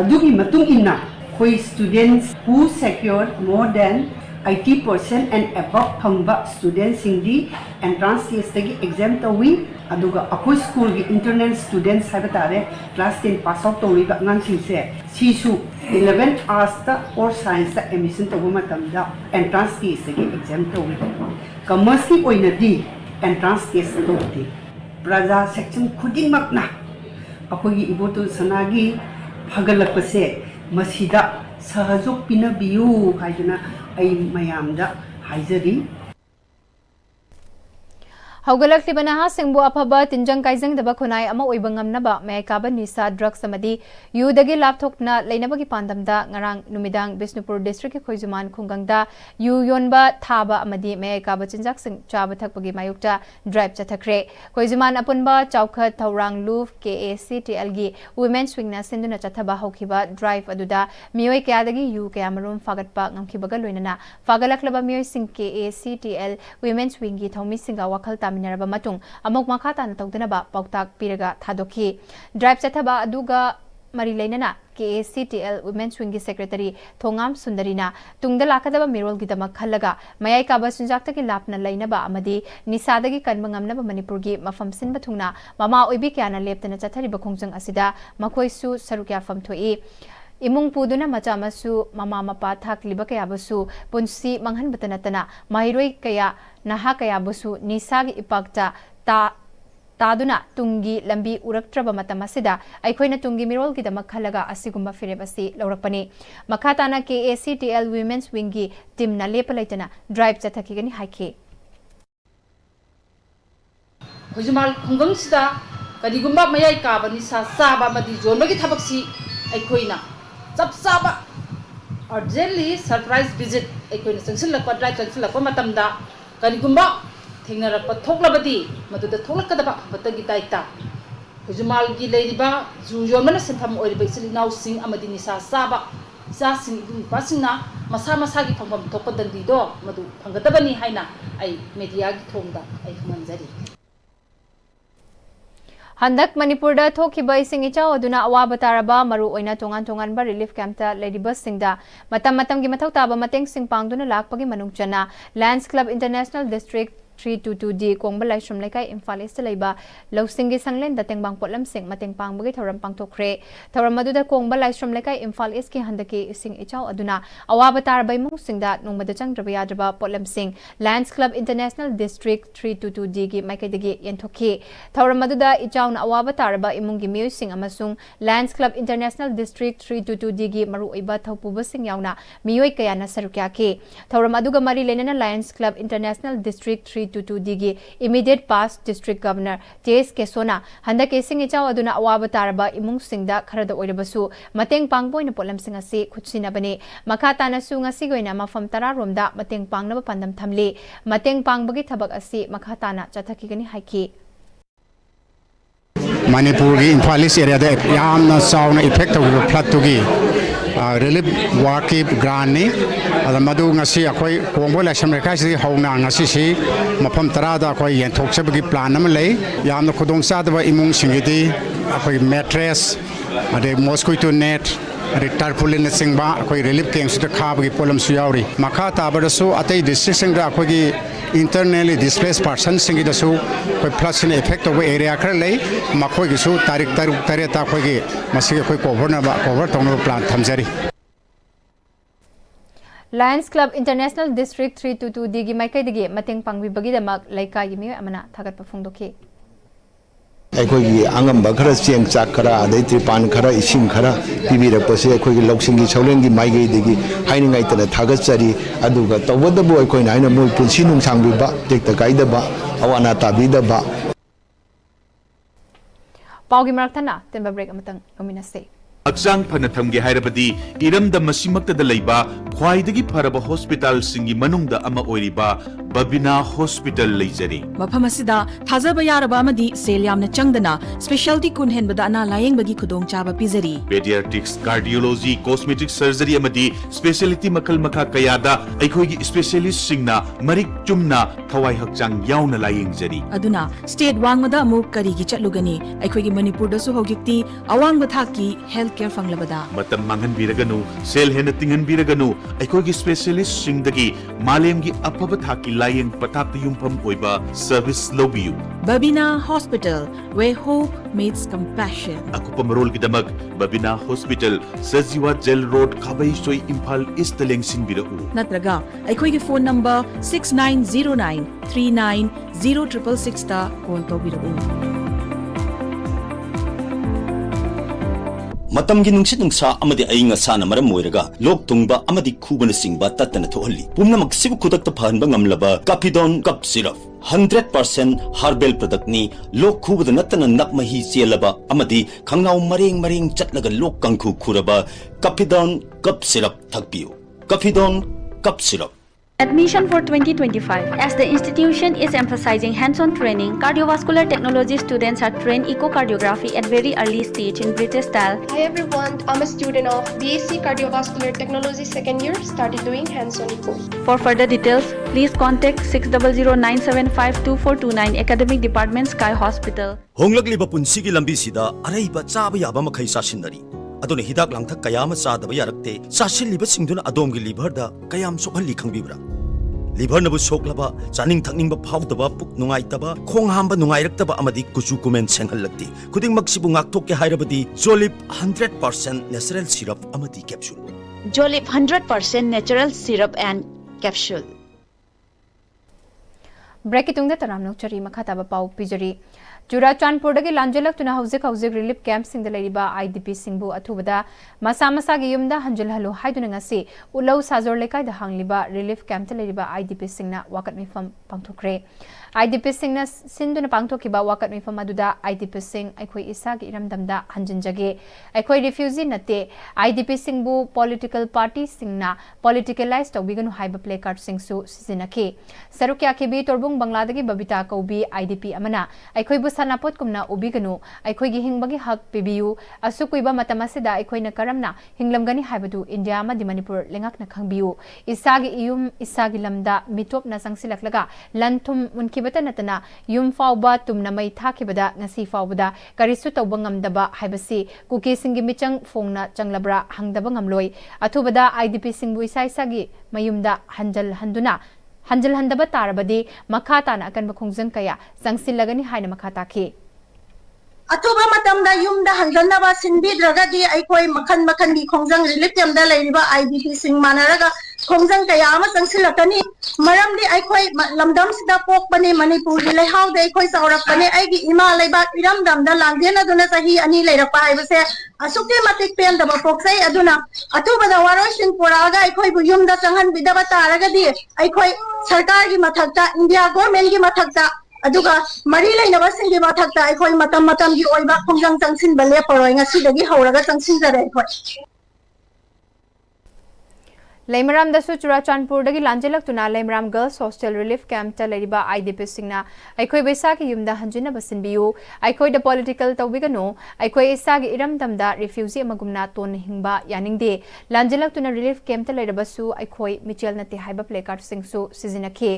अदुगी मतुंग इन्ना कोई students who secured more than 80% and above फंबा students सिंगी entrance test की exam तो हुई अदुगा अकोई school की internal students है बतारे class 10 pass out तो हुई बांग सिंसे सीसु 11 arts तक और science तक admission तो हुआ मतंदा entrance test की exam तो हुई commerce की कोई नदी entrance test तो होती प्रजा section खुदिंग मकना अकोई इबोतो सनागी भगलक पसे मसीदा सहयोग पिनबियु हाइजना आई मयामदा हाइजरी Haugalakliba nahasingbu afaba tinjang kaijangdaba khunai ama oiba ngamnaba may kaba nisa drugs amadi yudagi lapthokna leinabagi pandamda ngarang numidang Bisnupur district ki khoijuman khungangda yu yonba thaba amadi may kaba chinjak sing chaba thakpagi mayukta drive chathakre khoijuman apunba chaukhat thaurang luf KACTL gi women's wing na sinduna chathaba hokhiba drive aduda miyoi kyadagi yu kyamarum fagatpa ngamkhibaga loinana fagalaklaba miyoi sing KACTL women's wing gi thomi singa wakhal Minaraba matung amok makata na tawdanaba pautak piraga thadoki drive chathaba aduga mari leinana KACTL Women's Wing Secretary Thongam Sundarina tungda lakadaba mirol gidama khallaga mayai ka basunjakta ki lapna leinaba amadi nisadagi kanmangamnaba Manipur gi mafam sinba thungna mama oibi kyana leptana chathari bakhongjang asida makoisu sarukya famthoi Imung puduna macha masu mama mapa thakliba kaya basu punsi manghan batanatana mahiroi kaya naha kaya basu nisagi ipakta taduna tungi lambi uraktraba matamasida aikhoina tungi mirol gi damak khalaga asigumba firebasi laurakpani makhatana KACTL Women's Wing gi team na lepalaitana drive chathaki gani haike Hojumal khunggang sida kadigumba mayai ka bani sa saba madi jonbagi thabaksi aikhoina Sab saba urgently surprise visit aikhoina changsilakpa drive changsilakpa matamda kanigumba thengnarakpa thoklabadi maduda thoklakadaba batagi daita hujumal gi leiriba juyomana sentham oiriba isilinaw sing amadi nisa saba isa sing pasingna masa masa gi phangam thokpadandi do madu phangadabani haina ai media gi thongda ai khamanjari Handak Manipur da thokiba ising ichaw aduna awaba taraba maru oina tongan ba relief camp ta ladiba singda matam gi mathau taba mateng sing pangduna lakpagi manungchana Lions Club International District 322D Kongbala Shum Lekai Imphal East Laiba Lawsingi Sanglen Dateng Bang Potlam Sing Mateng Pangbagi Thoram Pangtokre Thoram Maduda Kongbala Shum Lekai Imphal East ki handaki sing ichaw aduna awaba taraba imung singda nungmada changraba yadraba Potlam Sing Lions Club International District 322D gi maikadagi yenthoki Thoram Maduda ichaw na awaba taraba imung gi miu sing amasung Lions Club International District 322D gi maru oiba thaupuba sing yauna mioi kaya na sarukya ki Thoram aduga mari lenana Lions Club International District 322D gi immediate past district governor TS Kesona handa kesing ichaw aduna awaba taraba imung singda kharada oirabasu mateng pangboina potlam sing asi khutsina bani makata na su ngasi goina mafam tara romda mateng pangnaba pandam thamli mateng pangbagi thabak asi makata na chathaki gani haiki Manipur gi Imphal East area da yamna sauna effect of flood to gi relief work grant ni ada madu ngasi akoi kongbo election rekai si hauna ngasi si mafam tara da akoi yenthok sabagi plan am lei yamna khudong sa da imung singidi akoi mattress ade mosquito net tarpaulin singba akoi relief camps da khabagi problem su yauri makha tabada su atai district sing da akoi internally displaced persons singi da su koi plus in effect of area khar lei makhoi gi su tarik tareta khoi gi masi koi cover na ba cover tong plan thamjari Lions Club International District 322D gi maikaidagi mateng pangbi bagi damak laika gi mi amana thagat pafungdoki ꯑꯩꯈꯣꯏꯒꯤ ꯑꯉꯝꯕ ꯈꯔ ꯆꯦꯡ ꯆꯥꯛ ꯈꯔ ꯑꯗꯩ ꯇ꯭ꯔꯤꯄꯥꯟ ꯈꯔ ꯏꯁꯤꯡ ꯈꯔ ꯄꯤꯕꯤꯔꯛꯄꯁꯦ ꯑꯩꯈꯣꯏꯒꯤ ꯂꯧꯁꯤꯡꯒꯤ ꯁꯧꯂꯦꯟꯒꯤ ꯃꯥꯏꯀꯩꯗꯒꯤ ꯍꯥꯏꯅꯤꯡꯉꯥꯏꯇꯅ ꯊꯥꯒꯠꯆꯔꯤ ꯑꯗꯨꯒ ꯇꯧꯕꯇꯕꯨ ꯑꯩꯈꯣꯏꯅ ꯍꯥꯏꯅ ꯃꯣꯏ ꯄꯨꯟꯁꯤ ꯅꯨꯡꯁꯥꯡꯕꯤꯕ ꯇꯦꯛꯇ ꯀꯥꯏꯗꯕ ꯑꯋꯥ ꯑꯅꯥ ꯇꯥꯕꯤꯗꯕ ꯄꯥꯎꯒꯤ ꯃꯔꯛꯇꯅ ꯇꯦꯝꯕ ꯕ꯭ꯔꯦꯛ ꯑꯃꯇꯪ ꯂꯧꯃꯤꯟꯅꯁꯦ Aksan phana thamge hairabadi iramda masimakta da leiba khwaidagi pharaba hospital singi manungda ama oiriba Babina Hospital leijari mafam asida thajaba yaraba amadi sel yamna changdana specialty kun henbada ana layengbagi khudong chaba pizari pediatrics cardiology cosmetic surgery amadi specialty makal makha kayada aikhoigi specialist singna marik chumna thawai hakchang yauna layengjari aduna state wangmada amu karigi chatlugani aikhoigi Manipur da su hojikti awangba thaki health care fanglabada matam mangan biraganu sel hena tingan biraganu aikhoigi specialist singdagi malemgi apaba thaki layeng patak yumpham oiba service lobiyu Babina Hospital where hope meets compassion akupa marol gidamak Babina Hospital Sajiwa Jail Road Khabai Soi Imphal East Lengsing birau natraga aikhoigi phone number 6909390666 ta call tobirau ꯃꯇꯝꯒꯤ ꯅꯨꯡꯁꯤꯠ ꯅꯨꯡꯁꯥ ꯑꯃꯗꯤ ꯑꯏꯪ ꯑꯁꯥꯅ ꯃꯔꯝ ꯑꯣꯏꯔꯒ ꯂꯣꯛ ꯊꯨꯡꯕ ꯑꯃꯗꯤ ꯈꯨꯕꯅ ꯆꯤꯡꯕ ꯇꯠꯇꯅ ꯊꯣꯛꯍꯜꯂꯤ ꯄꯨꯝꯅꯃꯛ ꯁꯤꯕꯨ ꯈꯨꯗꯛꯇ ꯐꯍꯟꯕ ꯉꯝꯂꯕ ꯀꯐꯤꯗꯣꯟ ꯀꯞ ꯁꯤꯔꯞ 100% ꯍꯥꯔꯕꯦꯜ ꯄ꯭ꯔꯗꯛꯅꯤ ꯂꯣꯛ ꯈꯨꯕꯗ ꯅꯠꯇꯅ ꯅꯞ ꯃꯍꯤ ꯆꯦꯜꯂꯕ ꯑꯃꯗꯤ ꯈꯪꯅꯥꯎ ꯃꯔꯦꯡ ꯆꯠꯂꯒ ꯂꯣꯛ ꯀꯪꯈꯨ ꯈꯨꯔꯕ ꯀꯐꯤꯗꯣꯟ ꯀꯞ ꯁꯤꯔꯞ ꯊꯛꯄꯤꯌꯨ ꯀꯐꯤꯗꯣꯟ cough syrup. Admission for 2025. As the institution is emphasizing hands-on training, cardiovascular technology students are trained echocardiography at very early stage in British style. Hi everyone, I'm a student of BSc Cardiovascular Technology second year, started doing hands-on echo. For further details, please contact 600-975-2429 Academic Department Sky Hospital. Honglakliba punsigi lambi sida araiba chaba yaba makhai sasinari. Adone hidak langthak kayama chadaba yarakte sasilliba singduna adomgi liver da kayam sokhalli khangbibra. Liver nabu soklaba chaning thakningba phawdaba puk nungaitaba khong hamba nungairakaba amadi kuchu kumen senghallakti khuding maksibu ngaktokke hairabadi Jolip 100% natural syrup amadi capsule. Jolip 100% natural syrup and capsule. Break itungda taram nok chari makhataba pau pijari. Churachandpurdagi lanjalakuna hauzik relief camp singda leriba IDP singbu athubada masa gi yumda hanjalhalu haiduna ngasi ulau sajor lekai da hangliba relief camp ta leriba IDP singna wakat mifam pangthokre IDP singna sinduna pangthokiba wakat mifam aduda IDP sing aikhoi isa gi iramdamda hanjinjage aikhoi refugee nate IDP singbu political party singna politicalized tawbiganu haiba play card singsu sizinake sarukya khibi torbung bangladagi babita kaubi IDP amana aikhoi bu sanapot kumna ubiganu aikhoi gi hingbagi hak pibiu asukuiba matamasida aikhoi na karamna hinglamgani haibadu India amadi Manipur lengakna khangbiu isagi iyum isagi lamda mitop na sangsilaklaga lanthum munkibata natana yum fauba tumna mai thakibada ngasi faubada karisu tawba ngamdaba haibasi kuki singi michang phongna changlabra hangdaba ngamloi athubada IDP singbu isaisagi mayumda hanjal handaba tarabadi makata na akan bakhongjang kaya sangsilagani haina makata ki Atuba matamda yumda hanjalnaba sinbidragadi aikoi makhan gi khongjang relief camda leiriba IDP sing manaraga khongjang kaya ama sangsilakani maramdi aikoi lamdam sida pokbani Manipur gi lehawda aikoi saurakbani aigi ima leiba iramdamda langdena duna sahi ani leirakpa haibase asuki matik pendaba poksai aduna atubada waroi sin poraga aikoi bu yumda changhan bidaba taragadi aikoi sarkar gi mathakta India government gi mathakta aduga mari lainaba singi mathakta aikoi matam gi oiba khongjang changsin bale poroi ngasidagi hauraga changsin jare aikoi Laimaram dasu Churachandpurdagi lanjalaktuna Laimaram Girls Hostel Relief Camp ta leriba IDP singna aikoi besagi yumda hanjina basinbiu aikoi da political tawbiganu aikoi isagi iramdamda refugee amagumna ton hingba yaningde lanjalaktuna relief camp ta leribasu aikoi michel nate haiba placard singsu sizinakhe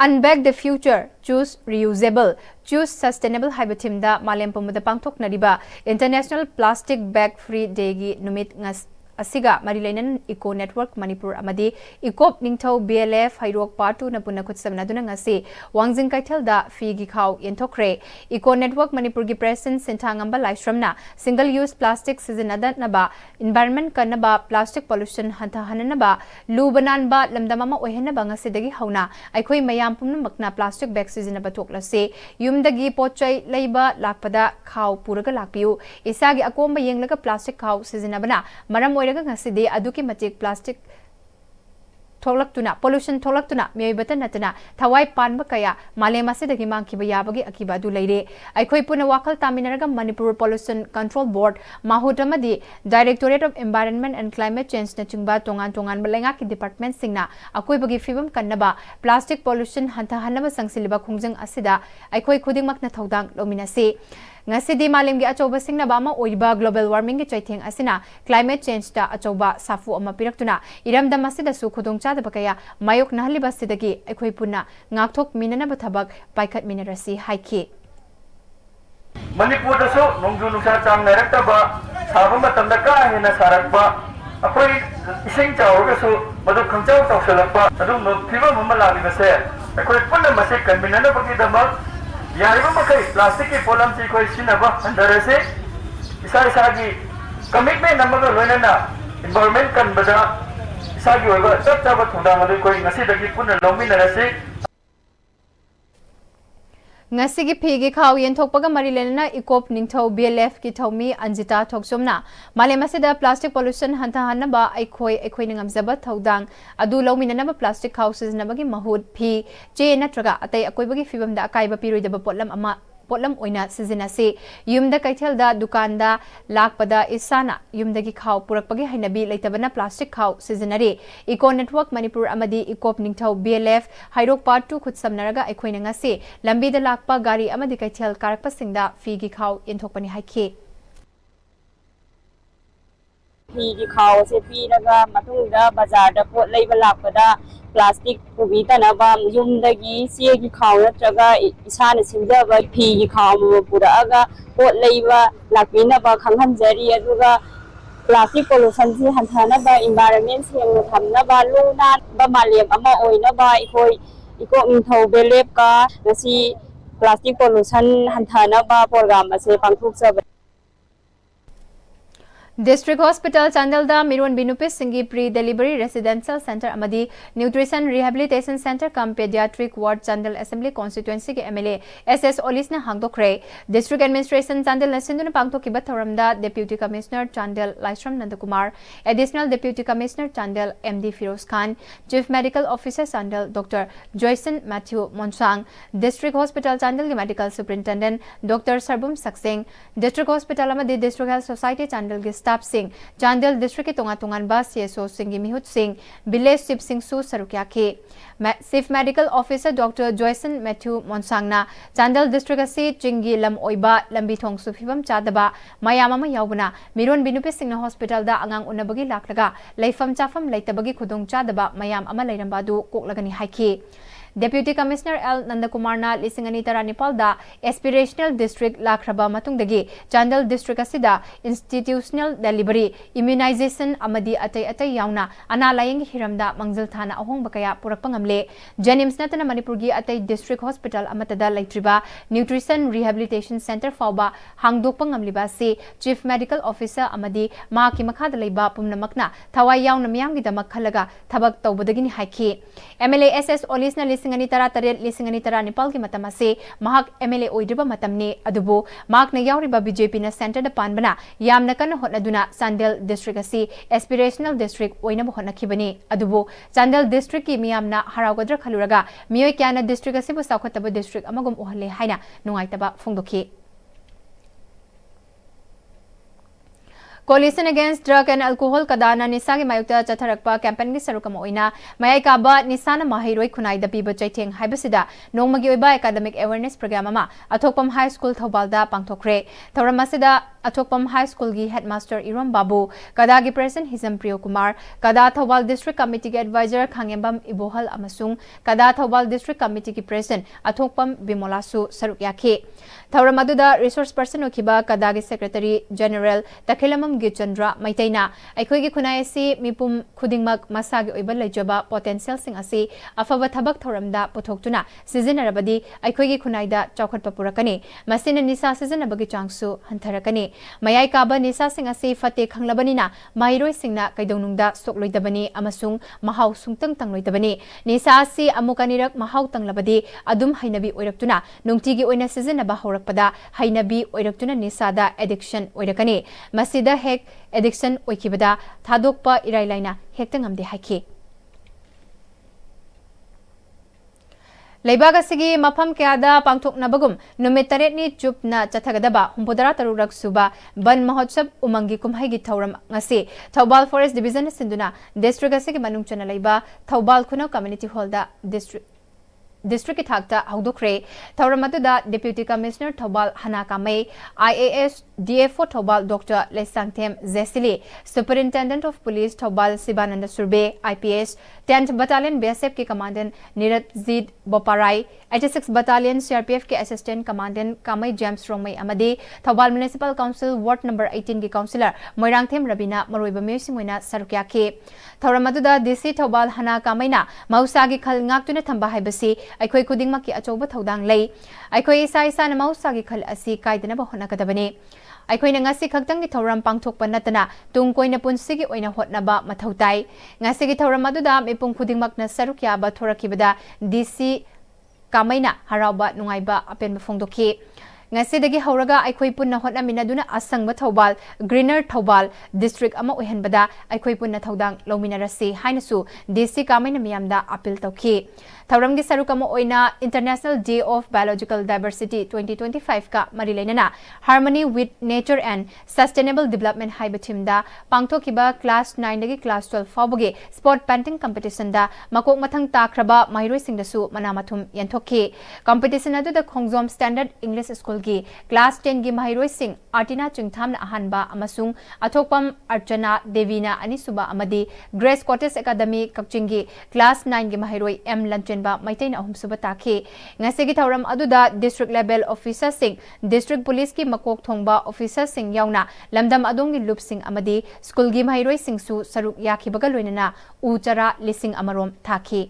Unbag the future, choose reusable, choose sustainable haibatimda malem pumada pangthok nariba International Plastic Bag Free Day gi numit ngas asiga marilainan eco network Manipur amadi ecop ningthau BLF hairok partu na punna khutsamna duna ngasi wangjing kaithal da fi gi khaw yenthokre eco network Manipur gi president sentangamba laisramna single use plastic sizinada naba environment kanaba plastic pollution hantha hananaba lubanan ba lamdamama ohenaba ngasi dagi hauna aikhoi mayam pumna makna plastic bag sizinaba thoklase yumdagi pochai leiba lakpada khaw puraga lakpiu isagi akomba yenglaga plastic khaw sizinabana maram ngasi aduki matik plastic tholaktuna pollution tholaktuna meibata natana thawai panba kaya malema se dagi mangkiba yabagi akiba du leire aikhoi puna wakal taminaraga Manipur Pollution Control Board mahutamadi Directorate of Environment and Climate Change na chingba tongan balenga ki department singna akoi bagi fibam kannaba plastic pollution hantha hanaba sangsiliba khungjang asida aikhoi khudingmak na thodang lominase ngasidi malemgi achoba singna bama oiba global warming gi chaitheng asina climate change ta achoba safu ama piraktuna iramda masida su khudongcha da bakaya mayok nahliba sidagi aikhoi punna ngakthok minana bathabak paikhat minarasi haiki Manipur da so nongju nungsa chang narakta ba sabu matamda ka hena sarakba akoi ising chawga so madu khangchau tawsalakba adu phiba mamma lagi base akoi punna masik kan minana bagi dama yariba makai plastic ki polam chi koi sinaba andarase isagi commitment namaga loinana environment kan bada isagi oiba chaba thudang adu koi ngasi dagi punna lominarase Ngasigi phigi khaw yen thokpaga marilena ikop ningthau BLF ki thomi Anjita Thoksomna malemasida plastic pollution hanta hanaba aikhoi ningamjaba thodang adu lawminanaba plastic houses nabagi mahut phi che natraga atai akoibagi fibamda akaiba piroidaba potlam oina sizinase yumda kaithelda dukanda lakpada isana yumdagi khaw purakpagi hainabi leitabana plastic khaw sizinare eco network manipur amadi ikop ningthau BLF hairok part 2 khut samnaraga aikhoina ngase lambida lakpa gari amadi kaithel karakpa singda figi khaw inthokpani haikhe figi khaw se piraga matungda bazar da pot leiba lakpada plastic pubi tanaba yumdagi siegi khaw natraga isana sinjaba figi khaw puraga pot leiba lakpinaba khanghanjari aduga plastic pollution si hanthana environment seng thamna ba luna ba malem ama oina ba ikoi iko nthau belep ka ngasi plastic pollution hanthana ba program ase pangthuk sa District Hospital Chandalda Mirwan Binupis Singi Pre-Delivery Residential Center Amadi Nutrition Rehabilitation Center Cum Pediatric Ward Chandal Assembly Constituency ke MLA SS Olisna Hangdokre District Administration Chandal Nasinduna Pangtokiba Thoramda Deputy Commissioner Chandal Laisram Nandakumar Additional Deputy Commissioner Chandal MD Firoz Khan Chief Medical Officer Chandal Dr. Joyson Matthew Monsang District Hospital Chandal ke Medical Superintendent Dr. Sarbum Saksing District Hospital Amadi District Health Society Chandal ke Staff Singh, Chandal District ke tonga-tongan ba CSO Singh Mihut Singh, Bile Sip Singh Su Sarukya ke. Chief Medical Officer Dr. Joyson Matthew Monsangna, Chandal District asi Chingi Lam Oiba, Lambi Thong Sufibam Chadaba, Mayamama Yaubana, Mirwan Binupi Singh Hospital da Angang Unabagi Laklaga, Laifam Chafam Laitabagi Kudung Chadaba, Mayam Ama Lairambadu, Koklagani Haiki. Deputy Commissioner L. Nandakumarna Lisingani Taranipal da Aspirational District Lakraba Matungdagi Chandal District asida Institutional Delivery Immunization Amadi Atay Yauna Analayang Hiramda Mangzil Thana Ahong Bakaya Purakpangamle Jenims Natana Manipurgi Atay District Hospital Amatada Laitriba Nutrition Rehabilitation Center Fauba Hangdokpangamliba si Chief Medical Officer Amadi Maki Makada Laiba Pumnamakna Thawai Yauna Miyamgi Damakalaga Tabak Taubadagini Haiki MLA SS Olisna Lisingani Tara Taret Lisingani Tara Nepal ki matam ase mahak MLA oidriba matamni adubu mahak na yauriba BJP na center da panbana yamna kana hotnaduna Chandal District asi aspirational district oina hotna khibani adubu Chandal District ki miyamna haragodra khaluraga miyoi kyana district asi bu saukhataba district amagum ohalle haina nungaitaba phongdokhi Coalition Against Drug and Alcohol Kadana Nisagi Mayukta Chatharakpa campaign gi sarukam oina mayai kaba Nisana Mahiroi Khunai da piba chaitheng haibasida nongmagi oiba academic awareness program ama Athokpam High School Thobalda pangthokre Thoramasida Athokpam High School gi headmaster Iram Babu Kada gi president Hizam Priyo Kumar Kada Thobal District Committee gi advisor Khangembam Ibohal amasung Kada Thobal District Committee gi president Athokpam Bimolasu sarukyakhe Thoramaduda resource person okiba Kada gi secretary general Takhilamam Gichandra Maitaina Aikoigi Khunai Mipum Khudingmak Masagi Oiba Lejaba potential sing asi Afaba Thabak Thoramda Potoktuna Sizinarabadi Aikoigi Khunaida Chaukat Papurakani Masina Nisa Sizinabagi Changsu Hantarakani Mayai Kaba Nisa sing asi Fate Khanglabanina Mairoi Singna Kaidonungda Sokloidabani Amasung Mahau Sungtang Tangloidabani Nisa asi Amukanirak Mahau Tanglabadi Adum Hainabi Oiraktuna Nungtigi Oina Sizinaba Horakpada Hainabi Oiraktuna Nisada addiction Oirakani Masida hek addiction oikibada thadokpa irailaina hektangamde haiki Leibaga sigi mafam kyada pangthoknabagum numit taretni chupna chathagadaba humpodara tarurak suba ban mahotsab umangi kumhai gi thauram ngasi Thobal Forest Division sinduna district asigi manungchana leiba Thobal Khunau Community Hall da District ki thakta haudokre Thauramatuda Deputy Commissioner Thobal Hanakamai IAS DFO Thobal Dr. Lesangthem Zesili Superintendent of Police Thobal Sibananda Surbe IPS 10th Battalion BSF ki Commandant Niratzid Boparai 86 Battalion CRPF ki Assistant Commandant Kamai James Rongmai Amadi Thobal Municipal Council Ward number 18 ki Councillor Moirangthem Rabina Maroiba Musimwina Sarukya ke Thauramatuda DC Thobal Hanakamaina Mausagi khal ngaktuna thamba haibasi Aikoi Kudingmaki Achoba Thodang Lay Aikoi Isa Isa na Mausagi khal asi kaidanaba honakadabani Aikoi na ngasi khagtang gi thoram pangthokpa natana tungkoi na punsigi oina hotnaba mathautai ngasi gi thoram aduda mipung khudingmak na sarukya ba thorakibada DC Kamaina harauba nungaiba apen bafongdoki. Ngasidagi hauraga aikoi punna hotnaminaduna asangba Thobal Greener Thobal district ama oihanbada aikoi punna thodang lominarasi hainasu DC Kamaina miyamda appeal tawki. Thauramgi sarukama oina International Day of Biological Diversity 2025 ka marilainana Harmony with Nature and Sustainable Development haiba thimda pangthokiba class 9 dagi class 12 fawbage sport painting competition da makok mathang takraba mairoi singdasu manamathum yanthokki. Competition adu da Khongjom Standard English School gi class 10 gi mairoi sing Artina Chingthamna ahanba amasung athokpam Archana Devina anisuba amadi Grace Cottage Academy Kakchingi class 9 gi mairoi M Lanchenba Maitaina ahumsuba takhi. Ngasigi thauram aduda district level officer sing district police ki makok thongba officer sing yauna lamdam adongi loop sing amadi school gi mairoi singsu saruk yakhibaga loinana uchara lising amarom thakhi.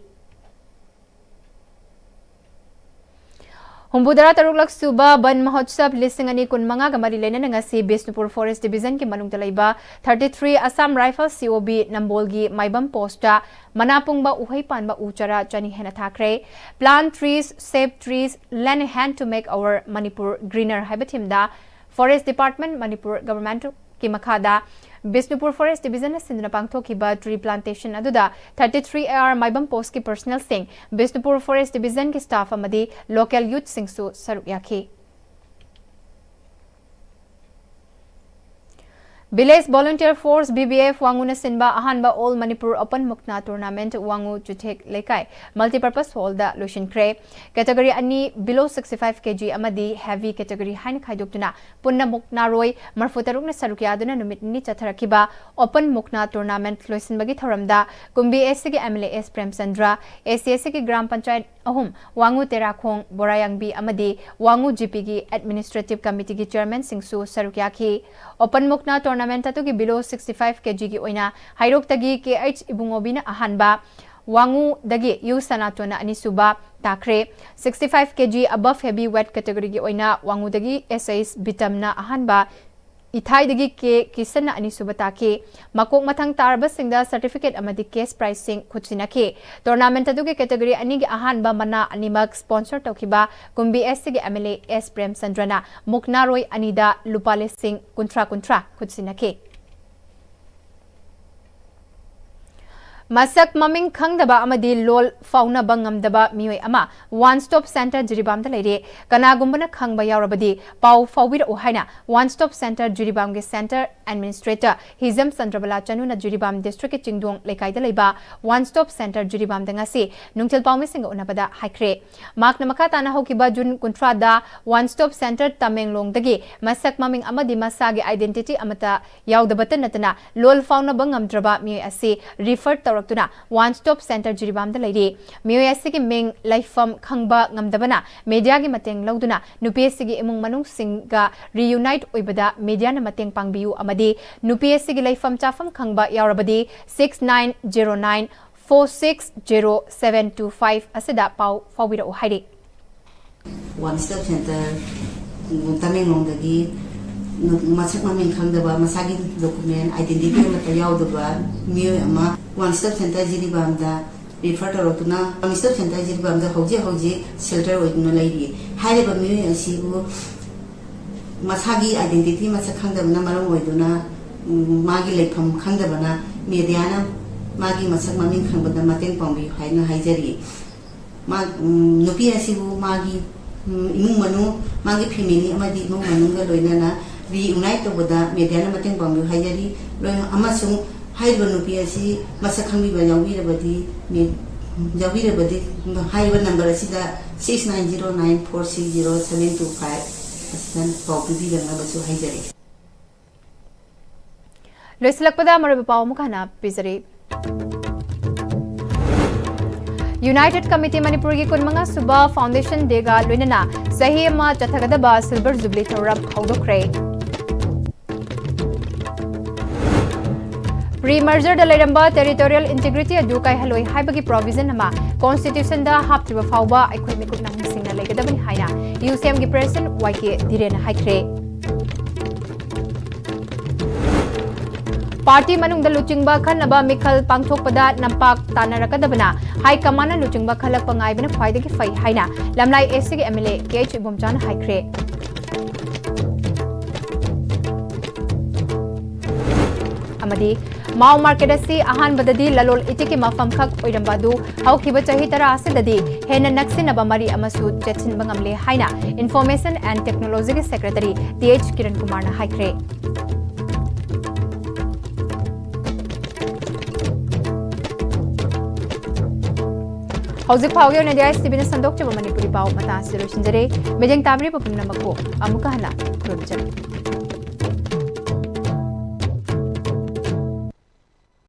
Humbudara Taruklak Suba Ban Mahotsav Lisingani Kunmanga Gamari Lena Ngasi Bisnupur Forest Division Ki Manung Talaiba 33 Assam Rifles COB Nambolgi Maibam Posta Manapungba Uhai Panba Uchara Chani Hena Thakre Plant trees, save trees, lend a hand to make our Manipur greener Habitimda Forest Department Manipur Government Ki Makada Bisnupur Forest Division Sindana Pangthokiba tree plantation aduda 33 AR Maibam Post ki personnel sing Bisnupur Forest Division ki staff amadi local youth singsu saruk yakhi. Village Volunteer Force BBF Wanguna Sinba Ahanba All Manipur Open Mukna Tournament Wangu Chutek Lekai Multipurpose Hall da Lushin Kre Category Ani below 65 kg Amadi Heavy Category Hain Khaidokuna Punna Mukna Roy Marfutaruk na Sarukyaduna Numit ni Chatharakiba Open Mukna Tournament Loisin Bagi Thoramda Kumbi SC MLAS Prem Sandra ACSC ki Gram Panchayat Ahum Wangu Terakhong Borayangbi Amadi Wangu GP ki Administrative Committee ki Chairman Singsu Sarukyaki Open Mukna Tournament Tatu ki below 65 kg ki oina Hairok tagi KH Ibungobina Ahanba Wangu dagi Yu Sanatona Anisuba Takre 65 kg above heavy wet category ki oina Wangu dagi SIS Bitamna Ahanba Ithai dagi ke Kisana Anisuba Take Makok Matang Tarba Singda certificate amadi case pricing Kutsinake Tournament tatu ki category ani ki Ahanba Mana Animak sponsor Tokiba Kumbi SC MLA S Prem Sandrana Mukna Roy Anida Lupale Singh Kuntra Kutsinake Masak Maming Kangdaba Amadi Lol Fauna Bangamdaba Mioi Ama One Stop Center Jiribam the Lady Kanagumbana Kangba Yarabadi Pau Fawir Ohaina One Stop Center Jiribam Center Administrator Hizam Sandrabala Chanuna Jiribam District Chingdong Lekai Leba One Stop Center Jiribam Dangasi Nungtil Pau Missing Unabada Haikre Mark Namakatana Hokiba Jun Kuntrada One Stop Center Tamenglong Dagi Masak Maming Amadi Masagi Identity Amata Yaudabatan Natana Lol Fauna Bangamdraba Mioi Asi referred Tuna One Stop Center Jiribam the Lady Miyasigi Ming Life from Kangba Ngamdabana Media gi Mateng Lauduna Nupesigi Emung Manung Singa Reunite Uibada Media na Mateng Pangbiu Amadi Nupesigi Life from Chafam Kangba Yarabadi 6909 460725 Asida Pau Fawira Ohide One Stop Center Tamenglong Dagi Masak Maming Kangdaba Masagi document identity mata yaudaba Miyo ama One Stop Center Jiribam da refer to Rotuna One Stop Center Jiribam da Hoji shelter oigna lady Haiba Miyo Asibu Masagi identity Masak Kangdabana Maram Oiduna Magi Lepam Kangdabana Mediana Magi Masak Maming Kangba Mateng Pambi Haina Haijari Nupi Asibu Magi Imung Manu Magi Pimini Amadi Imung Manunga Loinana Reunite Oboda Mediana Mateng Pambi Haijari Amasung Haiba Nupi Asi Masakami Yawirabadi Yawirabadi Haiba number Asida 6909460725 Assistant Popi Langabasu Haijari Loislakpada Marabapao Mukana Pizari United Committee Manipuri Kunmanga Suba Foundation Dega Luinana Sahima Chathagadaba Silver Jubilee Thoram Haudokre Pre-merger da Leramba Territorial Integrity adu kai haloi haibagi provision ama Constitution da haptiba fauba aikoi mikuk nang singna legadabani haina UCM gi President YK Direna haikre Party manung da luchingba khanaba mikhal pangthokpada nampak tanarakadabana high कमाना लुचिंगबा खलक पंगाइबना ख्वाइदगी फै हाइना लमलाई AC के MLA KH इबोमचान हाइख्रे अमदी Maui market असी अहान बददी ललोल इटिकी मफम खक ओइरंबादु हौखिबा चाही तरा असिददी हेन नक्सिनबा मरी अमसु चेचिन बंगमले हाइना information and technology के सेक्रेटरी टीएच किरण कुमार ना हाइख्रे हौजिक फाउगे ने दियास टीवी ने संदोक चबा मणिपुरी पाव मता सिरो सिंजरे मेजंग ताबरी पपुन नमको अमुका हला खुरमचर